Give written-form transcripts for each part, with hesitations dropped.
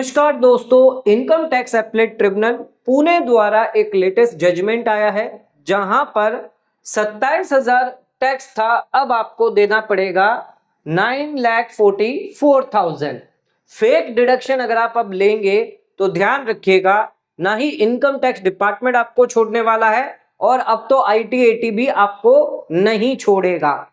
नमस्कार दोस्तों, income tax appellate tribunal Pune द्वारा एक लेटेस्ट जजमेंट आया है जहां पर 27,000 टैक्स था, अब आपको देना पड़ेगा 9,44,000। फेक डिडक्शन अगर आप अब लेंगे तो ध्यान रखिएगा, ना ही इनकम टैक्स डिपार्टमेंट आपको छोड़ने वाला है और अब तो आईटीएटी भी आपको नहीं छोड़ेगा।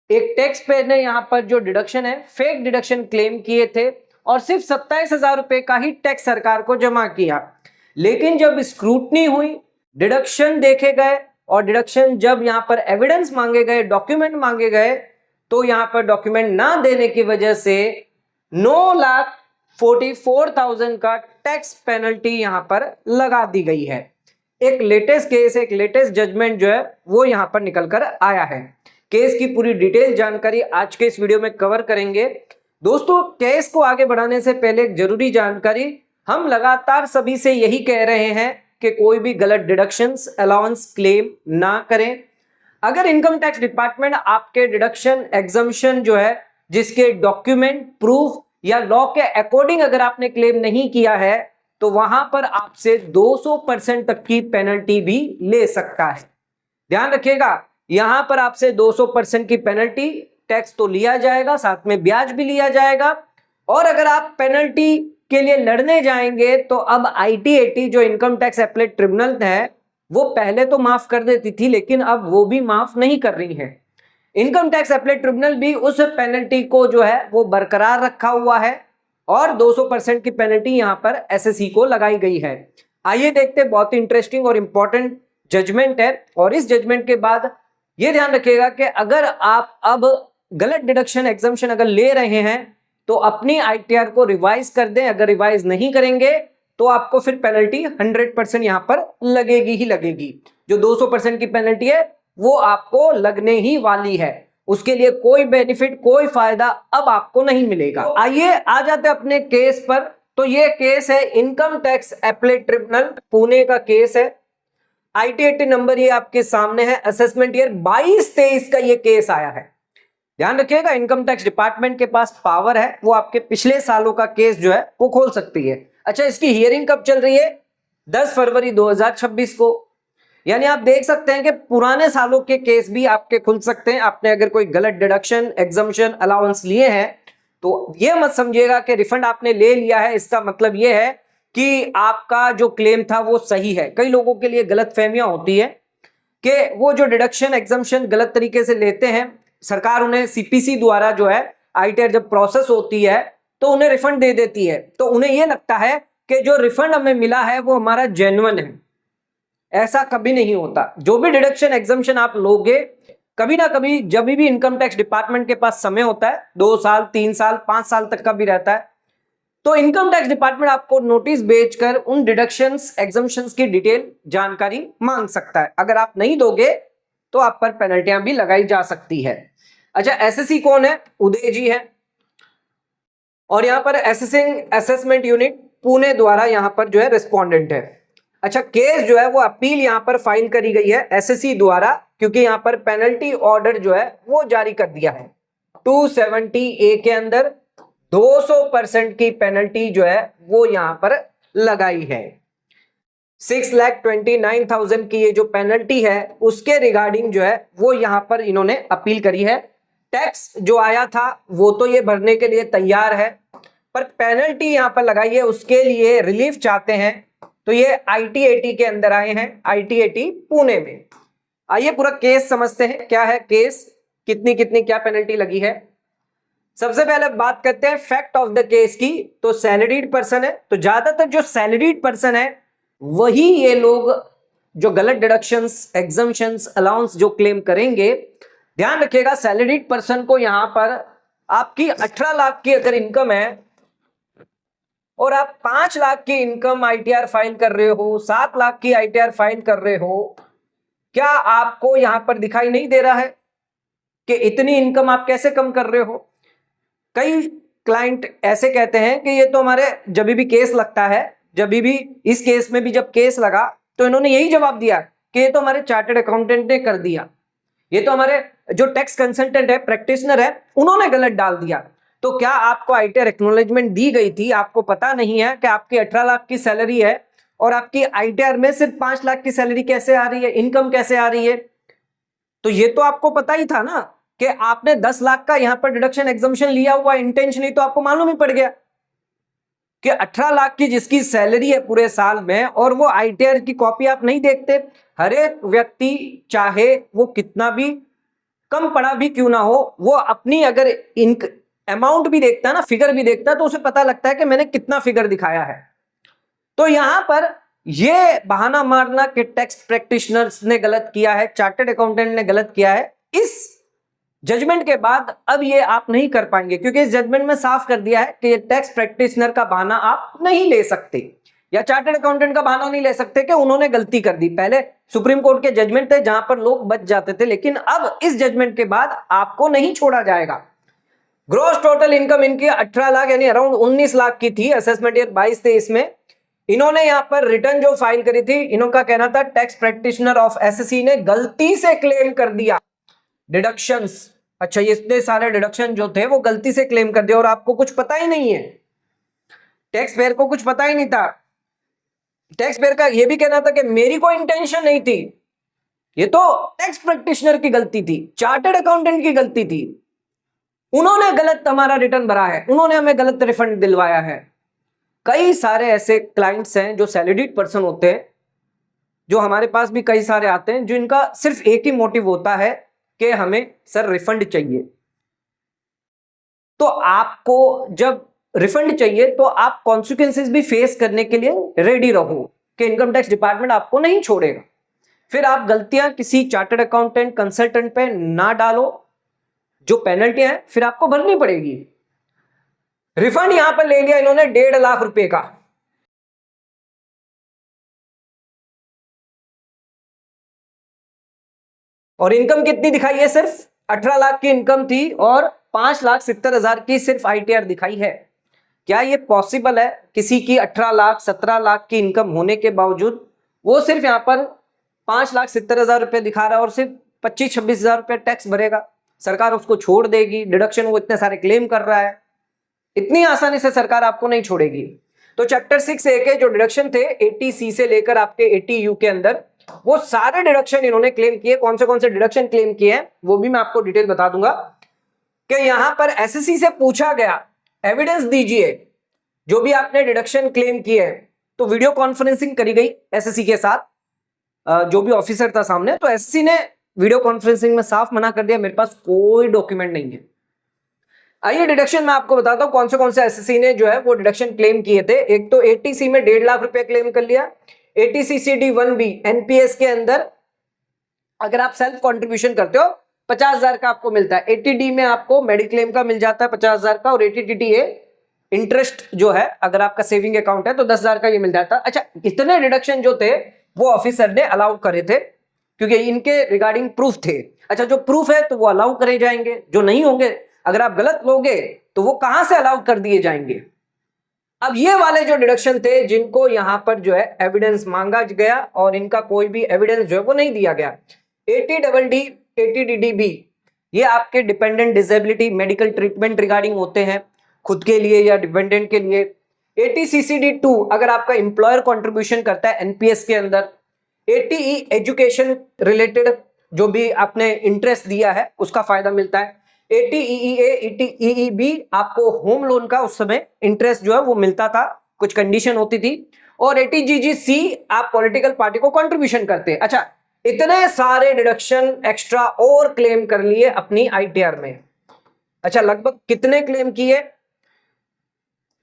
एक टैक्स पेयर ने यहां पर जो डिडक्शन है, फेक डिडक्शन क्लेम किए थे और सिर्फ 27,000 रुपए का ही टैक्स सरकार को जमा किया। लेकिन जब स्क्रूटनी हुई, डिडक्शन देखे गए और डिडक्शन जब यहां पर एविडेंस मांगे गए, डॉक्यूमेंट मांगे गए, तो यहां पर डॉक्यूमेंट ना देने की वजह से 9,44,000 का टैक्स पेनल्टी यहां पर लगा दी गई है। एक लेटेस्ट केस, एक लेटेस्ट जजमेंट जो है वो यहां पर निकल कर आया है। केस की पूरी डिटेल जानकारी आज के इस वीडियो में कवर करेंगे। दोस्तों, केस को आगे बढ़ाने से पहले एक जरूरी जानकारी, हम लगातार सभी से यही कह रहे हैं कि कोई भी गलत डिडक्शंस, अलाउंस क्लेम ना करें। अगर इनकम टैक्स डिपार्टमेंट आपके डिडक्शन, एग्जम्पशन जो है, जिसके डॉक्यूमेंट, प्रूफ या लॉ के अकॉर्डिंग अगर आपने क्लेम नहीं किया है, तो वहां पर आपसे 200% तक की पेनल्टी भी ले सकता है। ध्यान रखिएगा, यहां पर आपसे 200% की पेनल्टी, टैक्स तो लिया जाएगा, साथ में ब्याज भी लिया जाएगा। और अगर आप पेनल्टी के लिए लड़ने जाएंगे तो अब आईटीएटी जो इनकम टैक्स एपलेट ट्रिब्यूनल है, वो पहले तो माफ कर देती थी, लेकिन अब वो भी माफ नहीं कर रही है। इनकम टैक्स एपलेट ट्रिब्यूनल भी उस पेनल्टी को जो है वो बरकरार रखा हुआ है और 200% की पेनल्टी यहां पर एसएससी को लगाई गई है। आइए देखते हैं, बहुत ही इंटरेस्टिंग और इंपॉर्टेंट जजमेंट है। और इस जजमेंट के बाद यह ध्यान रखिएगा कि अगर आप अब गलत डिडक्शन, एग्जम्पशन अगर ले रहे हैं तो अपनी आईटीआर को रिवाइज कर दें। अगर रिवाइज नहीं करेंगे तो आपको फिर पेनल्टी 100% यहां पर लगेगी ही लगेगी। जो 200% की पेनल्टी है वो आपको लगने ही वाली है, उसके लिए कोई बेनिफिट, कोई फायदा अब आपको नहीं मिलेगा। आइए आ जाते अपने केस पर। तो ये केस है income tax appellate tribunal Pune का केस है। आईटीएटी नंबर ये आपके सामने है, असेसमेंट ईयर 22-23 का ये केस आया है। ध्यान रखिएगा, इनकम टैक्स डिपार्टमेंट के पास पावर है, वो आपके पिछले सालों का केस जो है वो खोल सकती है। अच्छा, इसकी हियरिंग कब चल रही है? 10 फरवरी 2026 को। यानी आप देख सकते हैं कि पुराने सालों के केस भी आपके खुल सकते हैं। आपने अगर कोई गलत डिडक्शन, एग्जम्पशन, अलाउंस लिए हैं तो ये मत समझिएगा कि रिफंड आपने ले लिया है, इसका मतलब ये है कि आपका जो क्लेम था वो सही है। कई लोगों के लिए गलतफहमियां होती है कि वो जो डिडक्शन, एग्जम्पशन गलत तरीके से लेते हैं, सरकार उन्हें सीपीसी द्वारा जो है आईटीआर जब प्रोसेस होती है तो उन्हें रिफंड दे देती है, तो उन्हें यह लगता है कि जो रिफंड हमें मिला है वो हमारा जेन्युइन है। ऐसा कभी नहीं होता। जो भी डिडक्शन, एग्जम्पशन आप लोगे, कभी ना कभी जब भी इनकम टैक्स डिपार्टमेंट के पास समय होता है, 2 साल, 3 साल, 5 साल तक का भी रहता है, तो इनकम टैक्स डिपार्टमेंट आपको नोटिस भेजकर उन डिडक्शंस, एग्जम्पशंस की डिटेल जानकारी मांग सकता है। अगर आप नहीं दोगे तो आप पर पेनल्टियां भी लगाई जा सकती है। अच्छा, एसएससी कौन है? उदय जी है। और यहां पर असेसिंग असेसमेंट यूनिट पुणे द्वारा यहां पर जो है रिस्पोंडेंट है। अच्छा, केस जो है वो अपील यहां पर फाइल करी गई है एसएससी द्वारा, क्योंकि यहां पर पेनल्टी ऑर्डर जो है वो जारी कर दिया है। 270A के अंदर 200% की पेनल्टी जो है वो यहां पर लगाई है। 6,29,000 की ये जो पेनल्टी है उसके रिगार्डिंग जो है वो यहां पर इन्होंने अपील करी है। टैक्स जो आया था वो तो ये भरने के लिए तैयार है, पर पेनल्टी यहां पर लगाई है, उसके लिए रिलीफ चाहते हैं। तो ये आईटीएटी के अंदर आए हैं, आईटीएटी पुणे में। आइए पूरा केस समझते हैं, क्या है केस, कितनी कितनी क्या पेनल्टी लगी है। सबसे पहले बात करते हैं फैक्ट ऑफ द केस की। तो सैलरीड पर्सन है, तो ज्यादातर जो सैलरीड पर्सन है वही ये लोग जो गलत डिडक्शंस, एग्जम्पशंस, अलाउंस जो क्लेम करेंगे। ध्यान रखिएगा, सैलरीड पर्सन को यहां पर आपकी 18 लाख की अगर इनकम है और आप 5 लाख की इनकम आईटीआर फाइल कर रहे हो, 7 लाख की आईटीआर फाइल कर रहे हो, क्या आपको यहां पर दिखाई नहीं दे रहा है कि इतनी इनकम आप कैसे कम कर रहे हो? कई क्लाइंट ऐसे कहते हैं कि ये तो हमारे जब भी केस लगता है, जब भी इस केस में भी जब केस लगा तो इन्होंने यही जवाब दिया कि ये तो हमारे चार्टर्ड अकाउंटेंट ने कर दिया, ये तो हमारे जो टैक्स कंसल्टेंट है, प्रैक्टिशनर है, उन्होंने गलत डाल दिया। तो क्या आपको आईटीआर एक्नॉलेजमेंट दी गई थी? आपको पता नहीं है कि आपकी 18 लाख की सैलरी है और आपकी आईटीआर में सिर्फ 5 लाख की सैलरी कैसे आ रही है, इनकम कैसे आ रही है? तो ये तो आपको पता ही था ना कि आपने 10 लाख का यहां पर डिडक्शन एग्जम्पशन लिया हुआ, इंटेंशनली तो आपको मालूम ही पड़ गया कि 18 लाख की जिसकी सैलरी है पूरे साल में, और वो आईटीआर की कॉपी आप नहीं देखते। हर एक व्यक्ति चाहे वो कितना भी कम पढ़ा भी क्यों ना हो, वो अपनी अगर अमाउंट भी देखता है ना, फिगर भी देखता है, तो उसे पता लगता है कि मैंने कितना फिगर दिखाया है। तो यहां पर ये बहाना मारना कि टैक्स प्रैक्टिशनर्स ने गलत किया है, चार्टर्ड अकाउंटेंट ने गलत किया है, इस जजमेंट के बाद अब ये आप नहीं कर पाएंगे, क्योंकि इस जजमेंट में साफ कर दिया है कि ये टैक्स प्रैक्टिशनर का बहाना आप नहीं ले सकते, या चार्टर्ड अकाउंटेंट का बहाना नहीं ले सकते कि उन्होंने गलती कर दी। पहले सुप्रीम कोर्ट के जजमेंट थे जहां पर लोग बच जाते थे, लेकिन अब इस जजमेंट के बाद आपको नहीं छोड़ा जाएगा। ग्रॉस टोटल इनकम इनकी 18 लाख यानी अराउंड 19 लाख की थी, असेसमेंट ईयर 22-23 में। इन्होंने यहां पर रिटर्न जो फाइल करी थी, इनका कहना था टैक्स प्रैक्टिशनर ऑफ एसएससी ने गलती से क्लेम कर दिया डिडक्शंस। अच्छा, ये इतने सारे डिडक्शन जो थे वो गलती से क्लेम कर दिया और आपको कुछ पता ही नहीं है, टैक्स पेयर को कुछ पता ही नहीं था। टैक्स पेयर का ये भी कहना था कि मेरी कोई इंटेंशन नहीं थी, ये तो टैक्स प्रैक्टिशनर की गलती थी, चार्टर्ड अकाउंटेंट की गलती थी, उन्होंने गलत हमारा रिटर्न भरा है, उन्होंने हमें गलत रिफंड दिलवाया है। कई सारे ऐसे क्लाइंट्स हैं जो सैलरीड पर्सन होते हैं, जो हमारे पास भी कई सारे आते हैं, जो इनका सिर्फ एक ही मोटिव होता है कि हमें सर रिफंड चाहिए। तो आपको जब रिफंड चाहिए तो आप कॉन्सिक्वेंसेस भी फेस करने के लिए रेडी रहो कि इनकम टैक्स डिपार्टमेंट आपको नहीं छोड़ेगा। फिर आप गलतियां किसी चार्टर्ड अकाउंटेंट कंसल्टेंट पे ना डालो, जो पेनल्टी है फिर आपको भरनी पड़ेगी। रिफंड यहां पर ले लिया इन्होंने 1.5 लाख रुपए का, और इनकम कितनी दिखाई है? सिर्फ 18 लाख की इनकम थी और 5,70,000 की सिर्फ आईटीआर दिखाई है। क्या ये पॉसिबल है? किसी की 18 लाख 17 लाख की इनकम होने के बावजूद वो सिर्फ यहां पर 5,70,000 रुपए दिखा रहा है और सिर्फ 25-26,000 रुपए टैक्स भरेगा, सरकार उसको छोड़ देगी? डिडक्शन वो इतने सारे क्लेम कर रहा है, इतनी आसानी से सरकार आपको नहीं छोड़ेगी। तो चैप्टर 6A के जो डिडक्शन थे 80C से लेकर आपके 80U के अंदर, वो सारे डिडक्शन इन्होंने क्लेम किए। कौन से डिडक्शन क्लेम किए हैं वो भी मैं आपको डिटेल बता दूंगा कि यहां पर एसएससी से पूछा गया एविडेंस दीजिए जो भी आपने डिडक्शन क्लेम किए हैं। तो वीडियो कॉन्फ्रेंसिंग करी गई एसएससी के साथ, जो भी ऑफिसर था सामने, तो एसएससी ने वीडियो कॉन्फ्रेंसिंग में साफ मना कर दिया मेरे पास कोई डॉक्यूमेंट नहीं है। आइए डिडक्शन मैं आपको बताता हूं कौन से एसएससी ने जो है वो डिडक्शन क्लेम किए थे। एक तो 80C में 1.5 लाख रुपए क्लेम कर लिया। 80CCD1B एनपीएस के अंदर अगर आप सेल्फ कंट्रीब्यूशन करते हो 50,000 का आपको मिलता है। 80D में आपको मेडिक्लेम का मिल जाता है 50,000 का, और 80DTA इंटरेस्ट जो है अगर आपका सेविंग अकाउंट है तो 10,000 का ये मिल जाता है। अच्छा, इतने डिडक्शन जो थे वो ऑफिसर ने अलाउ करे थे क्योंकि इनके रिगार्डिंग प्रूफ थे। अच्छा, जो प्रूफ है तो वो अलाउ करे जाएंगे, जो नहीं होंगे अगर आप गलत लोगे तो वो कहां से अलाउ कर दिए जाएंगे। अब ये वाले जो डिडक्शन थे जिनको यहां पर जो है एविडेंस मांगा गया और इनका कोई भी एविडेंस जो है वो नहीं दिया गया। 80DD 80DDB ये आपके dependent disability medical treatment regarding होते हैं, खुद के लिए या डिपेंडेंट के लिए। 80CCD2 अगर आपका एम्प्लॉयर कंट्रीब्यूशन करता है एनपीएस के अंदर। 80E एजुकेशन रिलेटेड जो भी आपने इंटरेस्ट दिया है उसका फायदा मिलता है। 80EEA 80EEB आपको होम लोन का उस समय इंटरेस्ट जो है वो मिलता था, कुछ कंडीशन होती थी। और 80GGC आप पॉलिटिकल पार्टी को कंट्रीब्यूशन करते हैं। अच्छा, इतने सारे डिडक्शन एक्स्ट्रा और क्लेम कर लिए अपनी आईटीआर में। अच्छा, लगभग कितने क्लेम किए?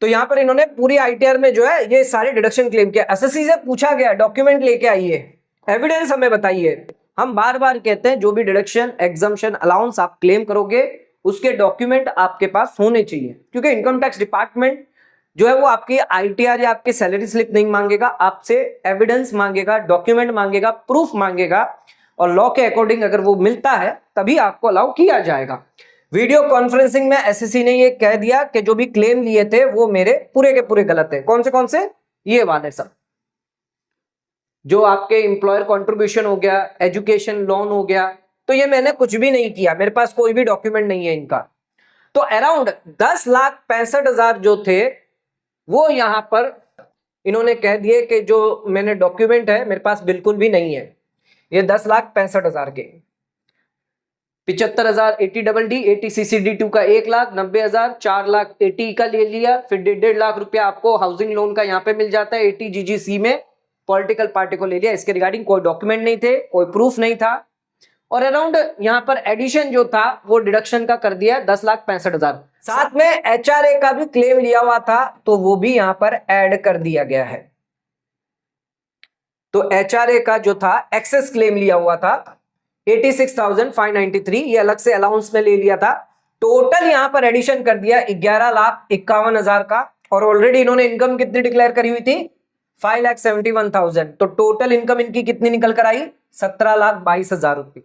तो यहां पर इन्होंने पूरी आईटीआर में जो है ये सारे डिडक्शन क्लेम किया। एसएससी से पूछा गया डॉक्यूमेंट लेके आइए, एविडेंस हमें बताइए। हम बार बार कहते हैं जो भी डिडक्शन एग्जम्पशन अलाउंस आप क्लेम करोगे उसके डॉक्यूमेंट आपके पास होने चाहिए, क्योंकि इनकम टैक्स डिपार्टमेंट जो है वो आपकी आईटीआर या आपकी सैलरी स्लिप नहीं मांगेगा, आपसे एविडेंस मांगेगा, डॉक्यूमेंट मांगेगा, प्रूफ मांगेगा, और लॉ के अकॉर्डिंग अगर वो मिलता है तभी आपको अलाउ किया जाएगा। वीडियो कॉन्फ्रेंसिंग में एसएससी ने ये कह दिया कि जो भी क्लेम लिए थे वो मेरे पूरे के पूरे गलत है। कौन से? ये वाले सब, जो आपके एम्प्लॉयर कंट्रीब्यूशन हो गया, एजुकेशन लोन हो गया, तो ये मैंने कुछ भी नहीं किया, मेरे पास कोई भी डॉक्यूमेंट नहीं है इनका। तो अराउंड 10,65,000 जो थे वो यहां पर इन्होंने कह दिए कि जो मैंने डॉक्यूमेंट है मेरे पास बिल्कुल भी नहीं है। ये 10,65,000 के 75,000 ATDD, ATCCD2 का 1,00,000, 90,000, 4,00,000 AT का ले लिया, फिर 1.5 लाख रुपया आपको हाउसिंग लोन का यहाँ पे मिल जाता है ATGGC में, पॉलिटिकल पार्टी को ले लिया। इसके रिगार्डिंग कोई डॉक्यूमेंट नहीं थे, कोई प्रूफ नहीं था, और अराउंड यहाँ पर एडिशन जो था वो डिडक्शन का कर दिया 10,65,000। साथ में HRA का भी क्लेम लिया हुआ था तो वो भी यहाँ पर ऐड कर दिया गया है। तो HRA का जो था एक्सेस क्लेम लिया हुआ था 86,593, ये अलग से अलाउंस में ले लिया था। टोटल यहां पर एडिशन कर दिया 11,51,000 का, और ऑलरेडी इन्होंने इनकम कितनी डिक्लेयर करी हुई थी 5,71,000। तो टोटल इनकम इनकी कितनी निकल कर आई 17,22,000 रुपये।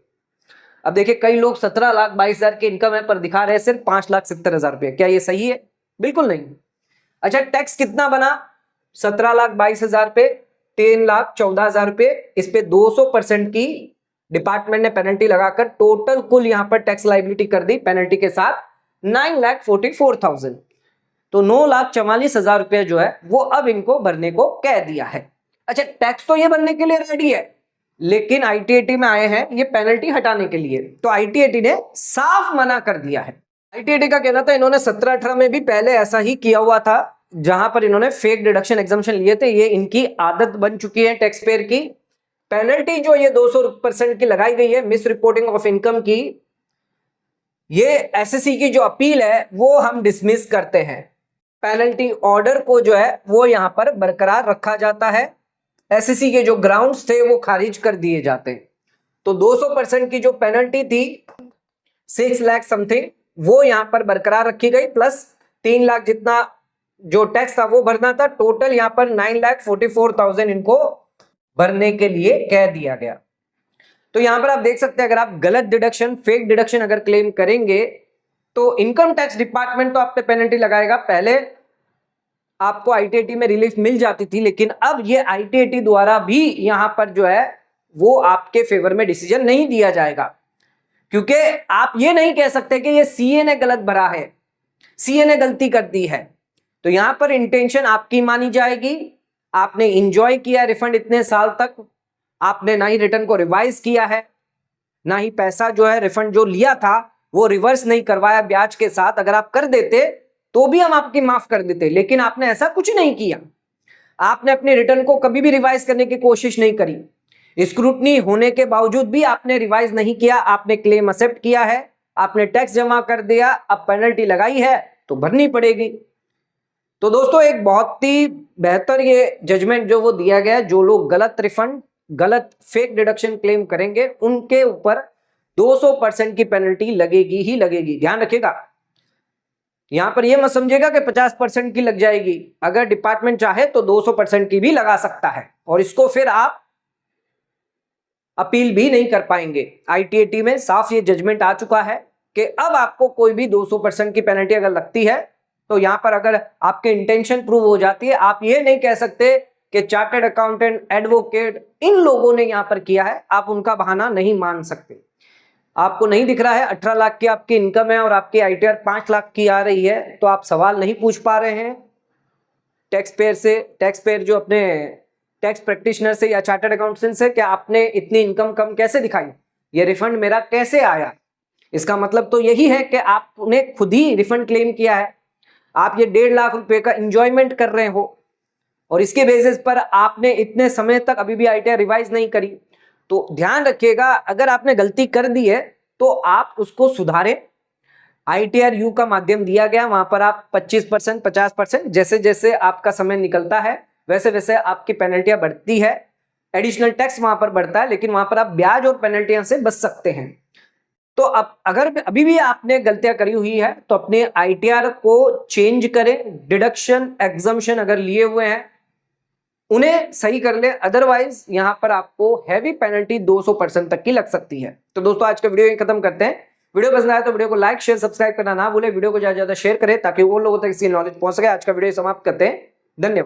अब देखिए कई लोग 17,22,000 की इनकम है पर दिखा रहे हैं सिर्फ 5,70,000 रुपये। क्या ये सही है? बिल्कुल नहीं। अच्छा, टैक्स कितना बना 17,22,000 पे 3,14,000 रुपये। इस पे 200% की डिपार्टमेंट ने पेनल्टी लगाकर टोटल कुल यहां पर टैक्स लाइबिलिटी कर दी पेनल्टी के साथ 9,44,000। तो 9,44,000 रुपये जो है वो अब इनको भरने को कह दिया है। अच्छा, टैक्स तो ये भरने के लिए रेडी है, लेकिन ITAT में आए हैं ये पेनल्टी हटाने के लिए। तो ITAT ने साफ मना कर दिया है। ITAT का कहना था इन्होंने 17-18 में भी पहले ऐसा ही किया हुआ था, जहां पर इन्होंने फेक डिडक्शन एग्जम्पशन लिए थे। ये इनकी आदत बन चुकी है टैक्स पेयर की। पेनल्टी जो ये 200% की लगाई गई है मिस रिपोर्टिंग ऑफ इनकम की, ये SSC की जो अपील है वो हम डिसमिस करते हैं। पेनल्टी ऑर्डर को जो है वो यहां पर बरकरार रखा जाता है। SSC के जो ग्राउंड्स थे वो खारिज कर दिए जाते हैं। तो 200% की जो पेनल्टी थी 6 लाख समथिंग वो यहां पर बरकरार रखी गई, प्लस 3 लाख जितना जो टैक्स था वो भरना था। टोटल यहां पर 9,44,000 इनको भरने के लिए कह दिया गया। तो यहां पर आप देख सकते हैं अगर आप गलत डिडक्शन, फेक डिडक्शन अगर क्लेम करेंगे तो इनकम टैक्स डिपार्टमेंट तो आप पे पेनल्टी लगाएगा। पहले आपको ITAT में रिलीफ मिल जाती थी, लेकिन अब ये ITAT द्वारा भी यहां पर जो है वो आपके फेवर में डिसीजन नहीं दिया जाएगा, क्योंकि आप ये नहीं कह सकते कि ये CA ने गलत भरा है, CA ने गलती कर दी है। तो यहां पर इंटेंशन आपकी मानी जाएगी। आपने इंजॉय किया रिफंड इतने साल तक, आपने ना ही रिटर्न को रिवाइज किया है, ना ही पैसा जो है रिफंड जो लिया था वो रिवर्स नहीं करवाया ब्याज के साथ। अगर आप कर देते तो भी हम आपकी माफ कर देते, लेकिन आपने ऐसा कुछ नहीं किया। आपने अपने रिटर्न को कभी भी रिवाइज करने की कोशिश नहीं करी। स्क्रूटनी होने के बावजूद भी आपने रिवाइज नहीं किया। आपने क्लेम एक्सेप्ट किया है, आपने टैक्स जमा कर दिया, अब पेनल्टी लगाई है तो भरनी पड़ेगी। तो दोस्तों एक बहुत ही बेहतर ये जजमेंट जो वो दिया गया, जो लोग गलत रिफंड, गलत फेक डिडक्शन क्लेम करेंगे उनके ऊपर 200% की पेनल्टी लगेगी ही लगेगी। ध्यान रखिएगा, यहां पर ये मत समझेगा कि 50% की लग जाएगी। अगर डिपार्टमेंट चाहे तो 200% की भी लगा सकता है, और इसको फिर आप अपील भी नहीं कर पाएंगे। ITAT में साफ ये जजमेंट आ चुका है कि अब आपको कोई भी 200% की पेनल्टी अगर लगती है तो यहां पर अगर आपके इंटेंशन प्रूव हो जाती है, आप ये नहीं कह सकते कि चार्टर्ड अकाउंटेंट, एडवोकेट इन लोगों ने यहां पर किया है, आप उनका बहाना नहीं मान सकते। आपको नहीं दिख रहा है 18 लाख की आपकी इनकम है और आपकी ITR 5 लाख की आ रही है, तो आप सवाल नहीं पूछ पा रहे हैं टैक्स पेयर से, टैक्स पेयर जो अपने टैक्स प्रैक्टिशनर से या चार्टर्ड अकाउंटेंट से, कि आपने इतनी इनकम कम कैसे दिखाई, ये रिफंड मेरा कैसे आया। इसका मतलब तो यही है कि आपने खुद ही रिफंड क्लेम किया है। आप ये 1.5 लाख रुपए का इंजॉयमेंट कर रहे हो और इसके बेसिस पर आपने इतने समय तक अभी भी ITR रिवाइज नहीं करी। तो ध्यान रखिएगा, अगर आपने गलती कर दी है तो आप उसको सुधारें। ITR U का माध्यम दिया गया, वहां पर आप 25%, 50%, जैसे जैसे आपका समय निकलता है वैसे वैसे आपकी पेनल्टियां बढ़ती है। एडिशनल टैक्स वहां पर बढ़ता है, लेकिन वहां पर आप ब्याज और पेनल्टियां से बच सकते हैं। तो अब अगर अभी भी आपने गलतियां करी हुई है तो अपने ITR को चेंज करें। डिडक्शन, एग्जम्पशन अगर लिए हुए हैं उन्हें सही कर ले, अदरवाइज यहां पर आपको हैवी पेनल्टी 200% तक की लग सकती है। तो दोस्तों आज का वीडियो यहीं खत्म करते हैं। वीडियो पसंद आया तो वीडियो को लाइक, शेयर, सब्सक्राइब करना ना भूले। वीडियो को ज्यादा से ज्यादा शेयर करें ताकि वो लोगों तक इसकी नॉलेज पहुंच सके। आज का वीडियो समाप्त करते हैं। धन्यवाद।